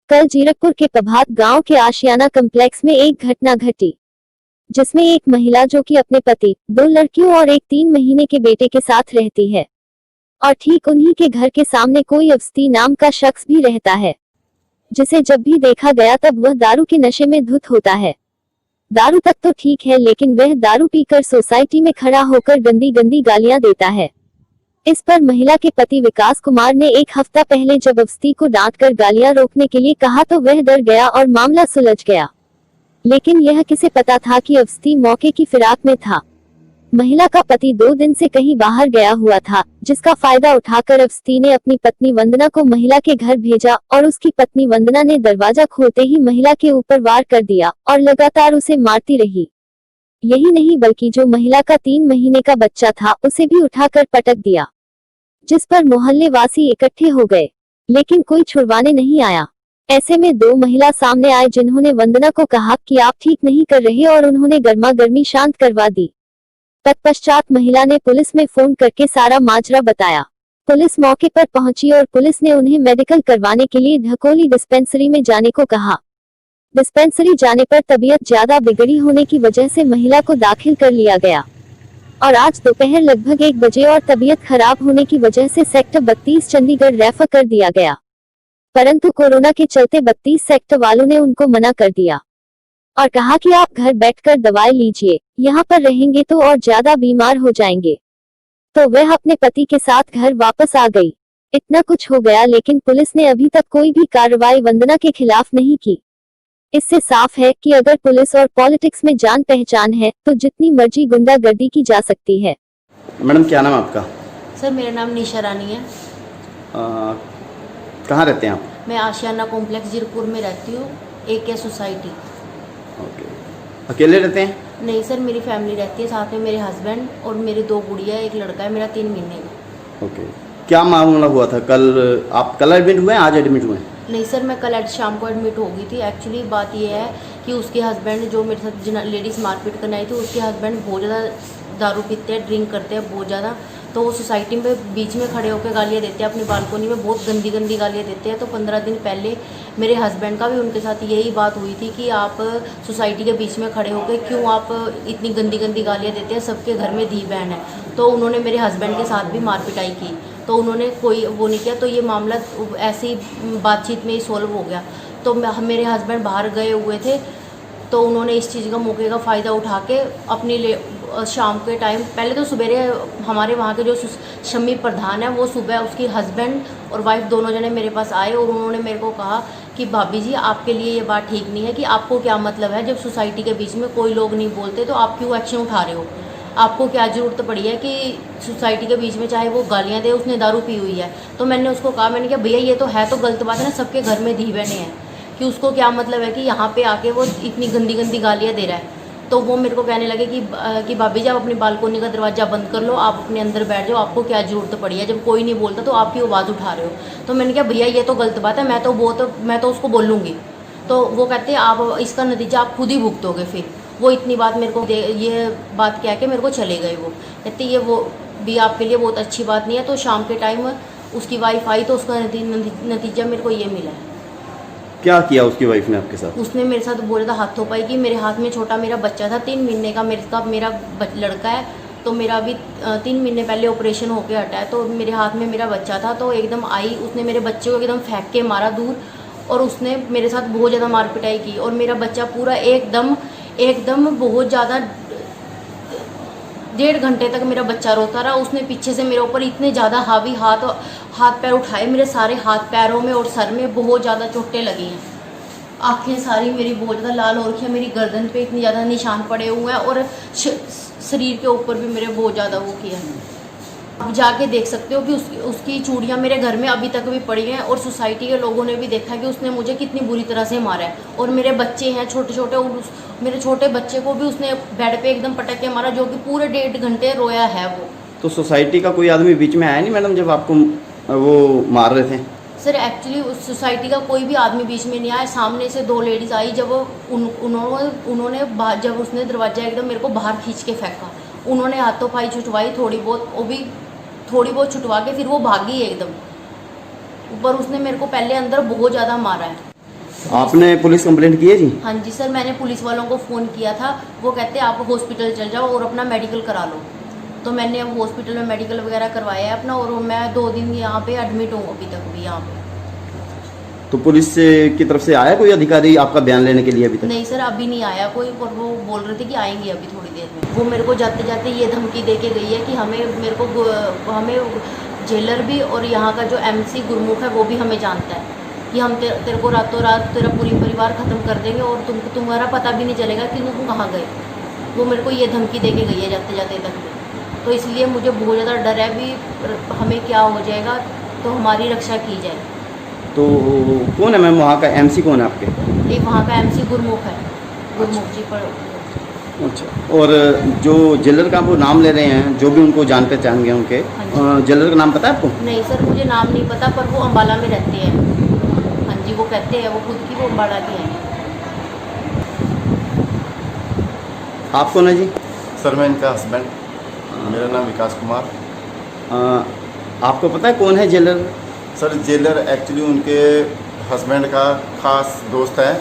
कल जीरकपुर के प्रभात गांव के आशियाना कम्प्लेक्स में एक घटना घटी, जिसमें एक महिला जो कि अपने पति, 2 लड़कियों और एक 3 महीने के बेटे के साथ रहती है और ठीक उन्हीं के घर के सामने कोई अवस्थी नाम का शख्स भी रहता है, जिसे जब भी देखा गया तब वह दारू के नशे में धुत होता है। दारू तक तो ठीक है, लेकिन वह दारू पीकर सोसाइटी में खड़ा होकर गंदी गंदी गालियां देता है। इस पर महिला के पति विकास कुमार ने 1 हफ्ता पहले जब अवस्थी को डांटकर गालियां रोकने के लिए कहा तो वह डर गया और मामला सुलझ गया, लेकिन यह किसे पता था कि अवस्थी मौके की फिराक में था। महिला का पति 2 दिन से कहीं बाहर गया हुआ था, जिसका फायदा उठाकर अवस्थी ने अपनी पत्नी वंदना को महिला के घर भेजा और उसकी पत्नी वंदना ने दरवाजा खोलते ही महिला के ऊपर वार कर दिया और लगातार उसे मारती रही। यही नहीं बल्कि जो महिला का 3 महीने का बच्चा था उसे भी उठाकर पटक दिया, जिस पर मोहल्ले वासी इकट्ठे हो गए, लेकिन कोई छुड़वाने नहीं आया। ऐसे में 2 महिला सामने आए जिन्होंने वंदना को कहा कि आप ठीक नहीं कर रहे और उन्होंने गर्मा गर्मी शांत करवा दी। तत्पश्चात महिला ने पुलिस में फोन करके सारा माजरा बताया। पुलिस मौके पर पहुंची और पुलिस ने उन्हें मेडिकल करवाने के लिए ढकोली डिस्पेंसरी में जाने को कहा। डिस्पेंसरी जाने पर तबीयत ज्यादा बिगड़ी होने की वजह से महिला को दाखिल कर लिया गया और आज दोपहर लगभग 1 बजे और तबीयत खराब होने की वजह से सेक्टर 32 चंडीगढ़ रेफर कर दिया गया, परंतु कोरोना के चलते 32 सेक्टर वालों ने उनको मना कर दिया और कहा कि आप घर बैठकर दवाई लीजिए, यहाँ पर रहेंगे तो और ज्यादा बीमार हो जाएंगे। तो वह अपने पति के साथ घर वापस आ गई। इतना कुछ हो गया, लेकिन पुलिस ने अभी तक कोई भी कार्रवाई वंदना के खिलाफ नहीं की। इससे साफ है कि अगर पुलिस और पॉलिटिक्स में जान पहचान है तो जितनी मर्जी गुंडागर्दी की जा सकती है। मैडम क्या नाम है आपका? सर मेरा नाम निशा रानी है। कहाँ रहते हैं आप? मैं आशियाना कॉम्प्लेक्स जीरकपुर में रहती हूँ, AK सोसाइटी। ओके, अकेले रहते हैं? नहीं सर, मेरी फैमिली रहती है, साथ में मेरे हस्बैंड और मेरी 2 गुड़िया, एक लड़का है मेरा 3 महीने का। ओके, क्या मामला हुआ था कल? आप कल एडमिट हुए हैं, आज एडमिट हुए हैं? नहीं सर, मैं कल शाम को एडमिट हो गई थी। एक्चुअली बात यह है कि उसके हस्बैंड जो मेरे साथ लेडीज़ मारपीट करने आई थी, उसके हस्बैंड बहुत ज़्यादा दारू पीते हैं, ड्रिंक करते हैं बहुत ज़्यादा। तो वो सोसाइटी में बीच में खड़े होकर गालियाँ देते हैं, अपनी बालकोनी में बहुत गंदी गंदी गालियाँ देते हैं। तो 15 दिन पहले मेरे हस्बैंड का भी उनके साथ यही बात हुई थी कि आप सोसाइटी के बीच में खड़े होकर क्यों आप इतनी गंदी गंदी गालियाँ देते हैं, सबके घर में धी बहन है। तो उन्होंने मेरे हस्बैंड के साथ भी मार पिटाई की, तो उन्होंने कोई वो नहीं किया। तो ये मामला ऐसे ही बातचीत में ही सॉल्व हो गया। तो मेरे हस्बैंड बाहर गए हुए थे, तो उन्होंने इस चीज़ का मौके का फ़ायदा उठा के अपनी शाम के टाइम, पहले तो सवेरे हमारे वहाँ के जो शम्मी प्रधान है वो सुबह उसकी हस्बैंड और वाइफ दोनों जने मेरे पास आए और उन्होंने मेरे को कहा कि भाभी जी आपके लिए ये बात ठीक नहीं है कि आपको क्या मतलब है, जब सोसाइटी के बीच में कोई लोग नहीं बोलते तो आप क्यों एक्शन उठा रहे हो, आपको क्या ज़रूरत पड़ी है कि सोसाइटी के बीच में चाहे वो गालियाँ दे, उसने दारू पी हुई है। तो मैंने उसको कहा, मैंने कहा भैया ये तो है तो गलत बात है ना, सबके घर में धी बहने हैं, कि उसको क्या मतलब है कि यहाँ पे आके वो इतनी गंदी गंदी गालियाँ दे रहा है। तो वो मेरे को कहने लगे कि भाभी जी आप अपनी बालकोनी का दरवाज़ा बंद कर लो, आप अपने अंदर बैठ जाओ, आपको क्या ज़रूरत पड़ी है, जब कोई नहीं बोलता तो आप क्यों आवाज़ उठा रहे हो। तो मैंने कहा भैया ये तो गलत बात है, मैं तो उसको बोलूँगी। तो वो कहते हैं आप इसका नतीजा आप खुद ही भुगतोगे। फिर वो इतनी बात मेरे को ये बात कह के मेरे को चले गए। वो कहते ये वो भी आपके लिए बहुत अच्छी बात नहीं है। तो शाम के टाइम उसकी वाइफ आई तो उसका नतीजा मेरे को ये मिला है। क्या किया उसकी वाइफ ने आपके साथ? उसने मेरे साथ बहुत ज़्यादा हाथों पाई कि मेरे हाथ में छोटा मेरा बच्चा था 3 महीने का, मेरा लड़का है, तो मेरा अभी 3 महीने पहले ऑपरेशन होके हटा है, तो मेरे हाथ में मेरा बच्चा था। तो एकदम आई, उसने मेरे बच्चे को एकदम फेंक के मारा दूर और उसने मेरे साथ बहुत ज़्यादा मार पिटाई की और मेरा बच्चा पूरा एकदम बहुत ज़्यादा 1.5 घंटे तक मेरा बच्चा रोता रहा। उसने पीछे से मेरे ऊपर इतने ज़्यादा हावी हाथ पैर उठाए, मेरे सारे हाथ पैरों में और सर में बहुत ज़्यादा चोटें लगी हैं। आँखें सारी मेरी बहुत ज़्यादा लाल हो रखी है, मेरी गर्दन पे इतने ज़्यादा निशान पड़े हुए हैं और शरीर के ऊपर भी मेरे बहुत ज़्यादा वो किया है। आप जाके देख सकते हो कि उसकी चूड़ियाँ मेरे घर में अभी तक भी पड़ी हैं और सोसाइटी के लोगों ने भी देखा कि उसने मुझे कितनी बुरी तरह से मारा है। और मेरे बच्चे हैं छोटे छोटे, और मेरे छोटे बच्चे को भी उसने बेड पे एकदम पटक के मारा, जो कि पूरे 1.5 घंटे रोया है वो। तो सोसाइटी का कोई आदमी बीच में आया नहीं मैडम जब आपको वो मार रहे थे? सर एक्चुअली उस सोसाइटी का कोई भी आदमी बीच में नहीं आया। सामने से 2 लेडीज़ आई, जब उन्होंने जब उसने दरवाज़ा एकदम मेरे को बाहर खींच के फेंका, उन्होंने हाथों पाई छुटवाई थोड़ी बहुत, वो भी थोड़ी बहुत छुटवा के फिर वो भागी एकदम। पर उसने मेरे को पहले अंदर बहुत ज़्यादा मारा है। आपने पुलिस कंप्लेंट की है जी? हाँ जी सर, मैंने पुलिस वालों को फ़ोन किया था। वो कहते आप हॉस्पिटल चल जाओ और अपना मेडिकल करा लो। तो मैंने अब हॉस्पिटल में मेडिकल वगैरह करवाया है अपना, और मैं 2 दिन यहाँ पे एडमिट हूँ अभी तक भी यहाँ पे। तो पुलिस की तरफ से आया कोई अधिकारी आपका बयान लेने के लिए अभी तक? नहीं सर, अभी नहीं आया कोई, और वो बोल रहे थे कि आएंगे अभी थोड़ी देर में। वो मेरे को जाते जाते ये धमकी दे के गई है कि हमें जेलर भी और यहाँ का जो MC गुरमुख है वो भी हमें जानता है कि हम तेरे को रातों रात तेरा पूरी परिवार ख़त्म कर देंगे और तुम्हारा पता भी नहीं चलेगा कि तुम कहाँ गए। वो मेरे को ये धमकी दे के गई है जाते जाते तक में। तो इसलिए मुझे बहुत ज़्यादा डर है भी हमें क्या हो जाएगा, तो हमारी रक्षा की जाए। तो कौन है मैम वहाँ का MC कौन है आपके? एक वहाँ का MC गुरमुख है, गुरमुख जी पर। अच्छा, और जो जेलर का वो नाम ले रहे हैं, जो भी उनको जान पहचान गए उनके, हाँ जेलर का नाम पता है आपको? नहीं सर, मुझे नाम नहीं पता, पर वो अम्बाला में रहते हैं। हाँ जी, वो कहते हैं वो खुद की वो अम्बाला की हैं। आप कौन है जी? सर मैं इनका हस्बैंड, मेरा नाम विकास कुमार। आपको पता है कौन है जेलर? सर जेलर एक्चुअली उनके हस्बैंड का खास दोस्त है,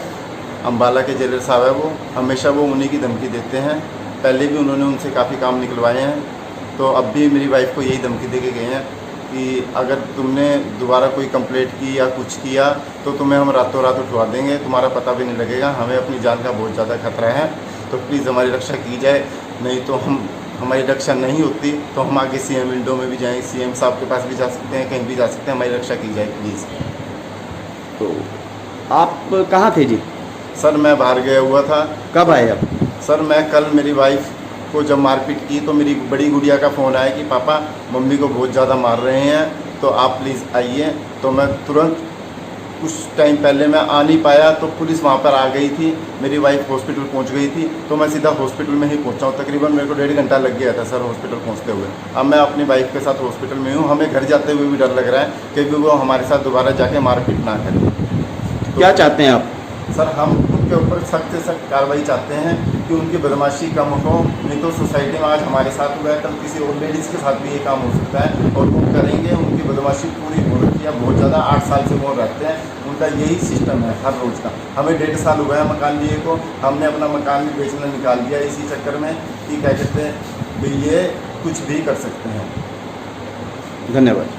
अम्बाला के जेलर साहब है वो। हमेशा वो उन्हीं की धमकी देते हैं, पहले भी उन्होंने उनसे काफ़ी काम निकलवाए हैं। तो अब भी मेरी वाइफ को यही धमकी दे के गए हैं कि अगर तुमने दोबारा कोई कंप्लेंट की या कुछ किया तो तुम्हें हम रातों रात उठवा देंगे, तुम्हारा पता भी नहीं लगेगा, हमें अपनी जान का बहुत ज़्यादा खतरा है, तो प्लीज़ हमारी रक्षा की जाए। नहीं तो हमारी रक्षा नहीं होती तो हम आगे CM विंडो में भी जाएँ, CM साहब के पास भी जा सकते हैं, कहीं भी जा सकते हैं, हमारी रक्षा की जाए प्लीज़। तो आप कहाँ थे जी? सर मैं बाहर गया हुआ था। कब आए आप? सर मैं कल मेरी वाइफ को जब मारपीट की तो मेरी बड़ी गुड़िया का फ़ोन आया कि पापा मम्मी को बहुत ज़्यादा मार रहे हैं, तो आप प्लीज़ आइए। तो मैं तुरंत कुछ टाइम पहले मैं आ नहीं पाया, तो पुलिस वहाँ पर आ गई थी, मेरी वाइफ हॉस्पिटल पहुँच गई थी, तो मैं सीधा हॉस्पिटल में ही पहुँचा हूँ। तकरीबन मेरे को 1.5 घंटा लग गया था सर हॉस्पिटल पहुँचते हुए। अब मैं अपनी वाइफ के साथ हॉस्पिटल में हूँ। हमें घर जाते हुए भी डर लग रहा है क्योंकि वो हमारे साथ दोबारा जाके मारपीट ना करें। क्या चाहते हैं आप? सर हम उनके ऊपर सख्त से सख्त कार्रवाई चाहते हैं कि उनकी बदमाशी कम हो। नहीं तो सोसाइटी में आज हमारे साथ हुआ है, कल किसी और लेडीज़ के साथ भी ये काम हो सकता है, और वो करेंगे। उनकी बदमाशी पूरी हो रखी है बहुत ज़्यादा, 8 साल से वो रहते हैं, उनका यही सिस्टम है हर रोज़ का। हमें 1.5 साल हुआ है मकान लिए को, हमने अपना मकान भी बेचना निकाल दिया इसी चक्कर में कि क्या कहते हैं भी ये कुछ भी कर सकते हैं। धन्यवाद।